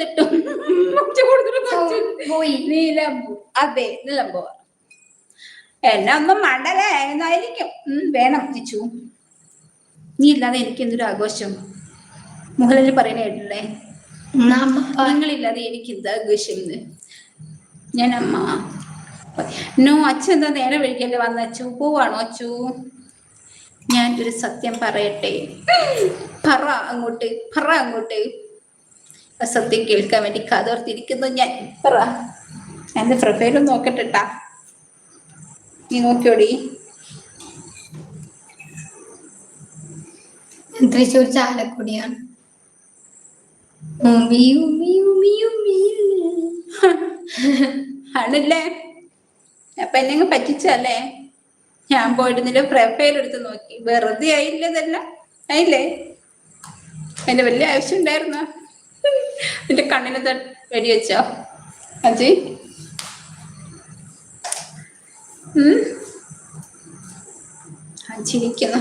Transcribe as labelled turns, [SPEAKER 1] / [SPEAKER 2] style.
[SPEAKER 1] കൊടുത്തിട്ടും നിലമ്പൂർ. അതെ, നിലമ്പൂർ. എന്നെ ഒന്നും മണ്ടല എന്നായിരിക്കും. വേണം തിച്ചു. നീ ഇല്ലാതെ എനിക്ക് എന്തൊരു ആഘോഷം. മുഹലിൽ പറയുന്ന കേട്ടില്ലേ, നിങ്ങളില്ലാതെ എനിക്ക് എന്താ ആഘോഷം. ഞാൻ അമ്മ നോ അച്ഛൻ എന്താ നേരെ വിളിക്കല്ലേ വന്ന അച്ചു? പോവാണോ അച്ചു? ഞാൻ ഒരു സത്യം പറയട്ടെ. പറ അങ്ങോട്ട്, പറ അങ്ങോട്ട്. സത്യം കേൾക്കാൻ വേണ്ടി കാതോർത്തിരിക്കുന്നു ഞാൻ. പറ. എന്റെ പ്രൊഫൈലും നോക്കട്ടെട്ടാ. നീ നോക്കിയോടി.
[SPEAKER 2] തൃശ്ശൂർ ചാലക്കുടിയാണ്.
[SPEAKER 1] ആണല്ലേ? അപ്പൊ എന്നെ പറ്റിച്ചല്ലേ? ഞാൻ പോയിട്ട് നിന്റെ പ്രൊഫൈൽ എടുത്ത് നോക്കി. വെറുതെ ആയില്ലേ? ഇതെല്ലാം ആയില്ലേ? അതിന്റെ വലിയ ആവശ്യം ഉണ്ടായിരുന്നോ? നിന്റെ കണ്ണിനെ വെടിവെച്ചോ അജി? ചിരിക്കുന്നു.